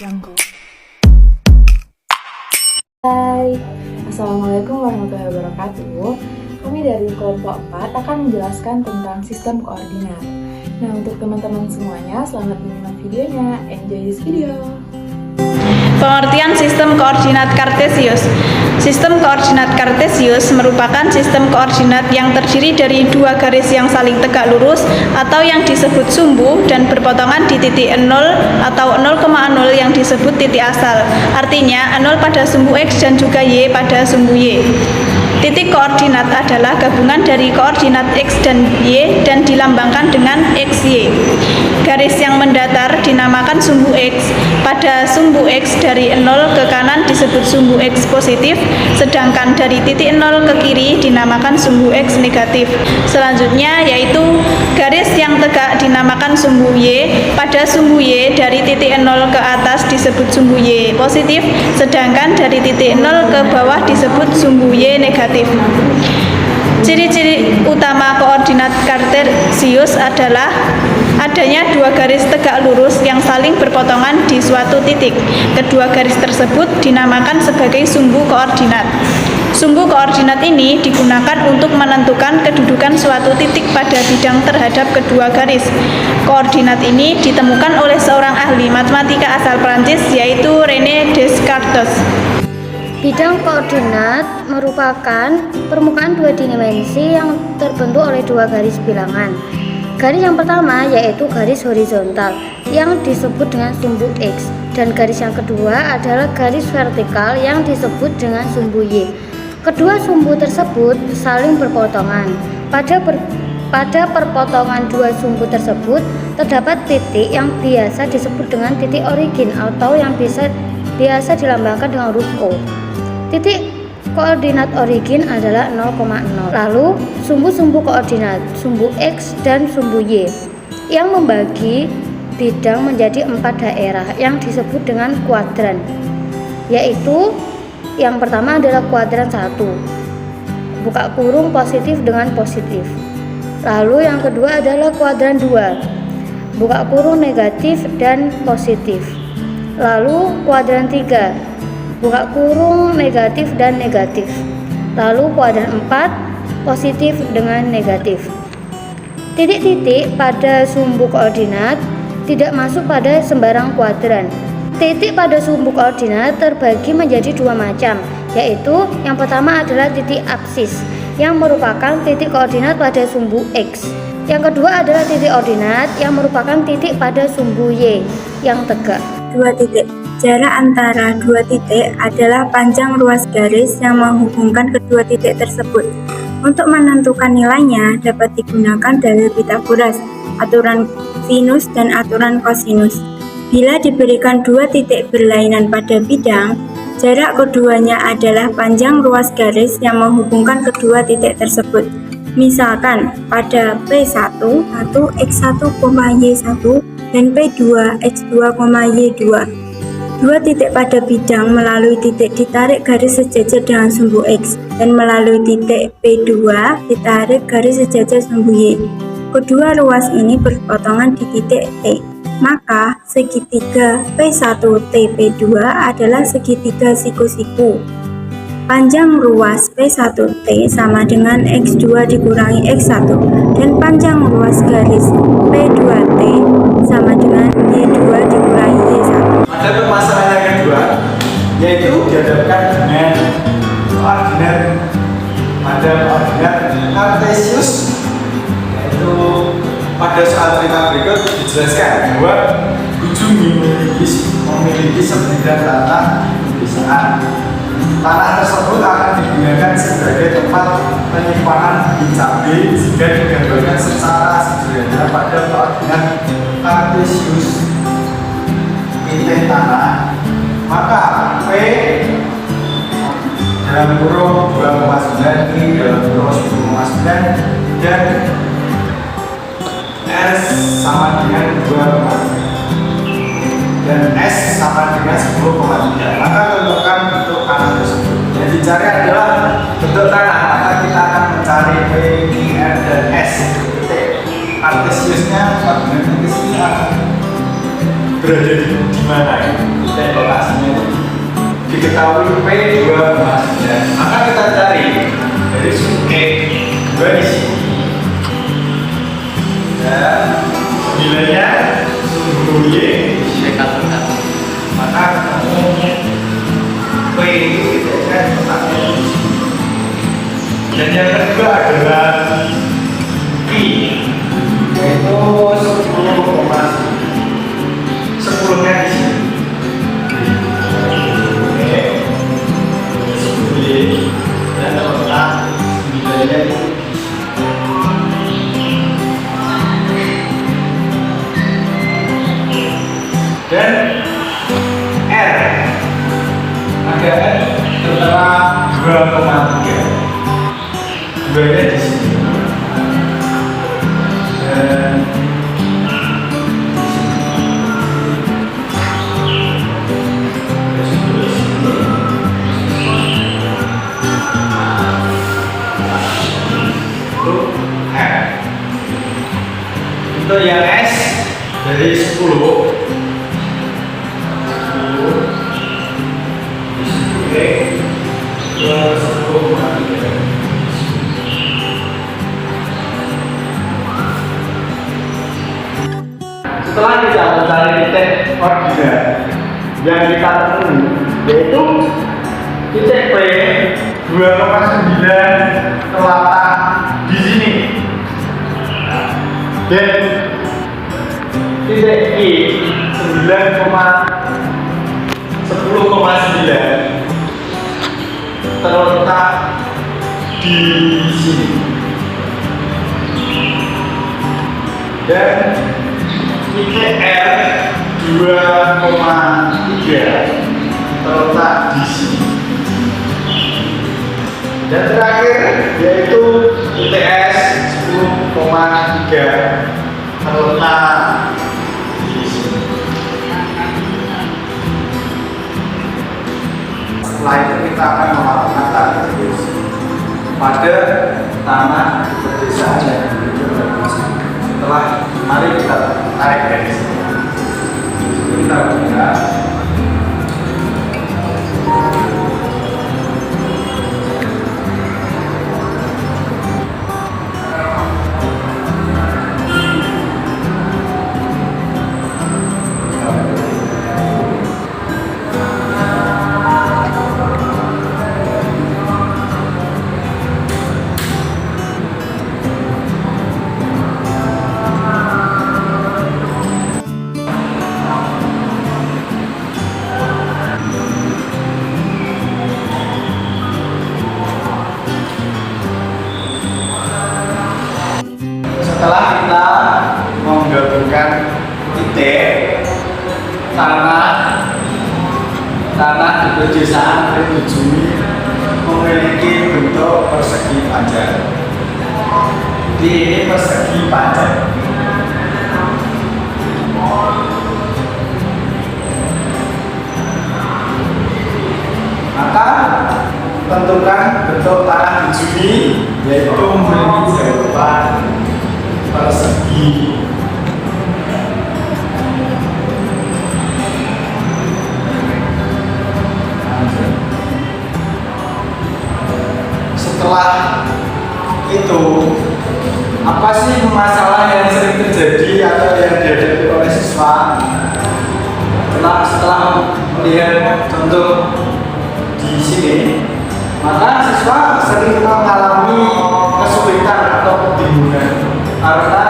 Jungle. Hai, Assalamualaikum warahmatullahi wabarakatuh. Kami dari kelompok 4 akan menjelaskan tentang sistem koordinat. Nah, untuk teman-teman semuanya, selamat menyimak videonya. Enjoy this video. Pengertian sistem koordinat Kartesius. Sistem koordinat Kartesius merupakan sistem koordinat yang terdiri dari dua garis yang saling tegak lurus atau yang disebut sumbu dan berpotongan di titik 0 atau 0,0 yang disebut titik asal. Artinya 0 pada sumbu X dan juga Y pada sumbu Y. Titik koordinat adalah gabungan dari koordinat X dan Y dan dilambangkan dengan XY. Garis yang mendatar dinamakan sumbu X. Pada sumbu X dari 0 ke kanan disebut sumbu X positif, sedangkan dari titik 0 ke kiri dinamakan sumbu X negatif. Selanjutnya yaitu garis yang tegak dinamakan sumbu Y. Pada sumbu Y dari titik 0 ke atas disebut sumbu Y positif, sedangkan dari titik 0 ke bawah disebut sumbu Y negatif. Ciri-ciri utama koordinat Kartesius adalah adanya dua garis tegak lurus yang saling berpotongan di suatu titik. Kedua garis tersebut dinamakan sebagai sumbu koordinat. Sumbu koordinat ini digunakan untuk menentukan kedudukan suatu titik pada bidang terhadap kedua garis. Koordinat ini ditemukan oleh seorang ahli matematika asal Prancis, yaitu René Descartes. Bidang koordinat merupakan permukaan dua dimensi yang terbentuk oleh dua garis bilangan. Garis yang pertama yaitu garis horizontal yang disebut dengan sumbu X, dan garis yang kedua adalah garis vertikal yang disebut dengan sumbu Y. Kedua sumbu tersebut saling berpotongan. Pada perpotongan dua sumbu tersebut terdapat titik yang biasa disebut dengan titik origin atau yang biasa dilambangkan dengan huruf O. Titik koordinat origin adalah 0,0. Lalu sumbu-sumbu koordinat, sumbu X dan sumbu Y, yang membagi bidang menjadi 4 daerah yang disebut dengan kuadran, yaitu yang pertama adalah kuadran 1, buka kurung positif dengan positif. Lalu yang kedua adalah kuadran 2, buka kurung negatif dan positif. Lalu kuadran 3, buka kurung negatif dan negatif. Lalu kuadran 4, positif dengan negatif. Titik-titik pada sumbu koordinat tidak masuk pada sembarang kuadran. Titik pada sumbu koordinat terbagi menjadi dua macam, yaitu yang pertama adalah titik apsis yang merupakan titik koordinat pada sumbu X. Yang kedua adalah titik ordinat yang merupakan titik pada sumbu Y yang tegak. Dua titik. Jarak antara dua titik adalah panjang ruas garis yang menghubungkan kedua titik tersebut. Untuk menentukan nilainya dapat digunakan dalil Pythagoras, aturan sinus dan aturan kosinus. Bila diberikan dua titik berlainan pada bidang, jarak keduanya adalah panjang ruas garis yang menghubungkan kedua titik tersebut. Misalkan pada P1, X1, Y1 dan P2, X2, Y2. Dua titik pada bidang melalui titik ditarik garis sejajar dengan sumbu X, dan melalui titik P2 ditarik garis sejajar sumbu Y. Kedua ruas ini berpotongan di titik T. Maka segitiga P1T P2 adalah segitiga siku-siku. Panjang ruas P1T sama dengan X2 dikurangi X1, dan panjang ruas garis P2T sama dengan Y2 dikurangi Y1. Ada permasalahan yang kedua, yaitu dihadapkan dengan koordinat Kartesius, yaitu pada soal perintah berikut dijelaskan bahwa ujung memiliki sebidang tanah pembisahan. Tanah tersebut akan digunakan sebagai tempat penyimpanan bibit cabai jika digambarkan secara sederhana pada koordinat Kartesius. Titik tanah, maka P dalam kurung 2,9, I dalam kurung 10,9, dan S sama dengan 2,9 dan S sama dengan 10,3. Maka tentukan bentuk tanah tersebut. Yang dicari adalah bentuk tanah, maka kita akan mencari P, Q, R, dan S. Titik Kartesiusnya koordinatnya ke sini akan berada di mana? dan lokasinya itu diketahui P2,9. Maka kita cari dari sudut P2 di sini. Dan 9-nya sumbu Y maka P itu kita letaknya di sini. Dan yang kedua adalah I, yaitu 10,10-nya di sini. Oke, 10Y dan letak 9-nya itu. Dan R ada tertera 2,3. 2-nya di sini. Dan untuk yang S dari 10 setelah kita mencari titik koordinat yang kita temui, yaitu titik P 2,9 terletak di sini, dan titik I 10,9 terletak di sini, dan titik R 2,3 terletak di sini, dan terakhir yaitu titik S 10,3 terletak di sini. Setelah itu kita akan melakukan tarik garis pada tanah pedesaan yang dimiliki. Setelah mari kita tarik garis. Kita buka. Setelah kita menggabungkan titik tanah di pedesaan Rinjani memiliki bentuk persegi panjang. Ini persegi panjang. Maka tentukan bentuk tanah Rinjani, yaitu memiliki jawaban persegi. Setelah itu, apa sih masalah yang sering terjadi atau yang dihadapi oleh siswa setelah melihat contoh di sini? Maka siswa sering mengalami kesulitan atau kebingungan karena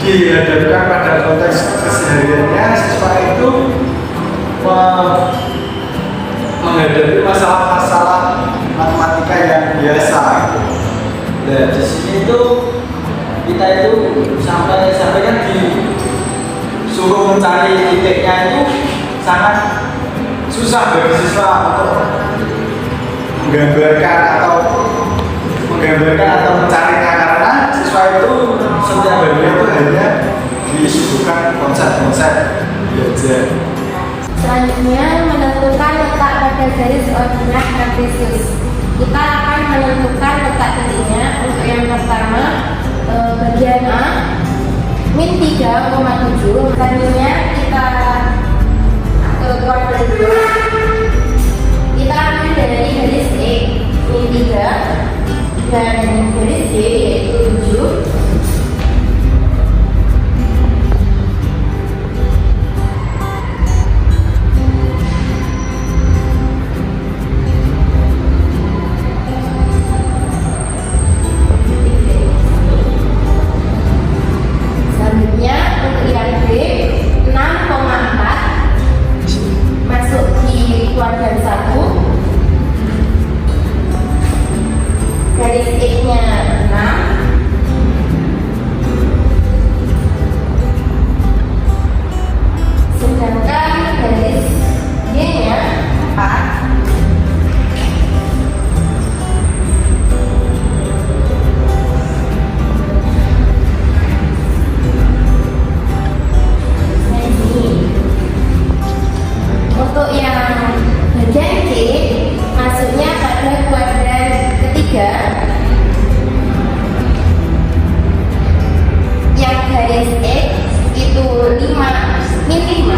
dihadapkan pada konteks kesehariannya. Siswa itu menghadapi masalah-masalah matematika yang biasa. Nah, di sini itu kita itu sampai kan disuruh mencari titiknya itu sangat susah bagi siswa untuk menggambarkan atau mencarinya, karena siswa itu setiap harinya itu hanya disuguhkan konsep-konsep belajar. Selanjutnya, menentukan letak pada garis koordinat kartesius. Kita akan menentukan letak titiknya. Untuk yang pertama, bagian A min 3,7. Selanjutnya kita kuadran 2, kita ambil dari garis E min 3 dan garis Y yaitu 7. Kuadran 1, garis X-nya 6, sedangkan garis Y-nya 4. Untuk yang bagian C masuknya pada kuadran ketiga, yang garis X itu 5 min 5,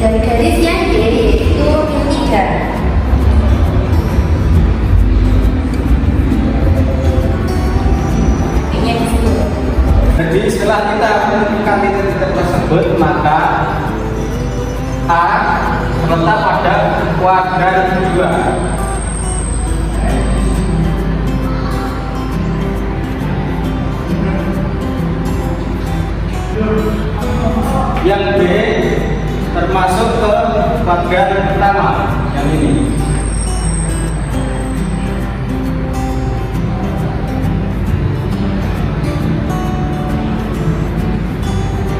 dan garis yang D yaitu min 3. Jadi setelah kita menemukan titik-titik tersebut, maka A terletak pada kuadran 2. Yang B termasuk ke kuadran pertama, yang ini.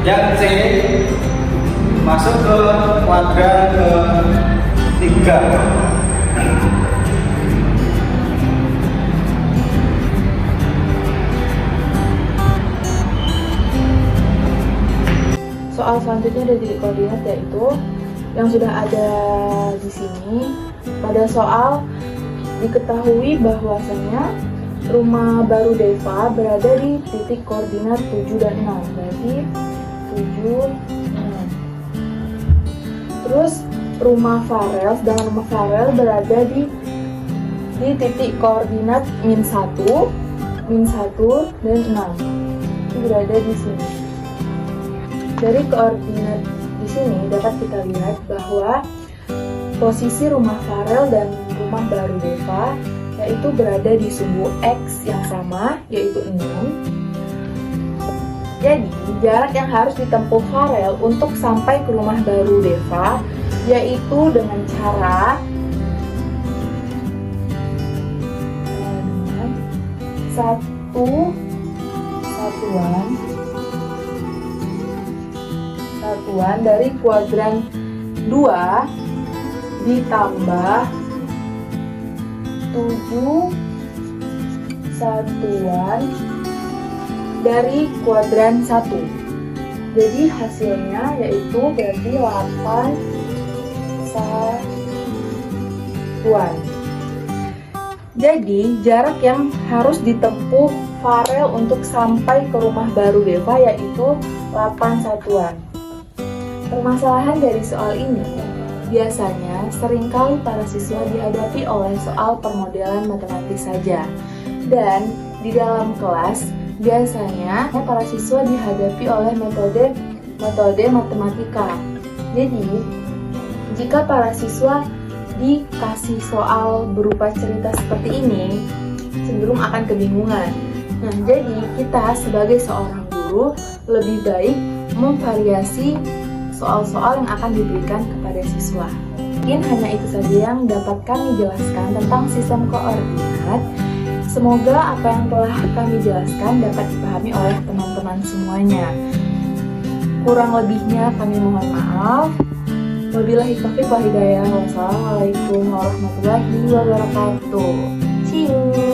Yang C masuk ke kuadran ketiga. Soal selanjutnya dari titik koordinat yaitu yang sudah ada di sini. Pada soal diketahui bahwasanya rumah baru Deva berada di titik koordinat 7 dan 6. Berarti 7, 6. Terus rumah Farel, sedangkan rumah Farel berada di titik koordinat min 1, dan 6. Itu berada di sini. Dari koordinat di sini dapat kita lihat bahwa posisi rumah Farel dan rumah baru Deva yaitu berada di sumbu X yang sama, yaitu 6. Jadi, jarak yang harus ditempuh Farel untuk sampai ke rumah baru Deva yaitu dengan cara satuan dari kuadran 2 ditambah 7 satuan dari kuadran 1. Jadi hasilnya yaitu berarti 8 satuan. Jadi jarak yang harus ditempuh Farel untuk sampai ke rumah baru Deva yaitu 8 satuan. Permasalahan dari soal ini biasanya seringkali para siswa dihadapi oleh soal permodelan matematis saja. Dan di dalam kelas biasanya para siswa dihadapi oleh metode matematika. Jadi, jika para siswa dikasih soal berupa cerita seperti ini, cenderung akan kebingungan. Nah, jadi kita sebagai seorang guru lebih baik memvariasi soal-soal yang akan diberikan kepada siswa. Mungkin hanya itu saja yang dapat kami jelaskan tentang sistem koordinat. Semoga apa yang telah kami jelaskan dapat dipahami oleh teman-teman semuanya. Kurang lebihnya kami mohon maaf. Wabillahi taufiq wal hidayah. Wassalamualaikum warahmatullahi wabarakatuh. See you.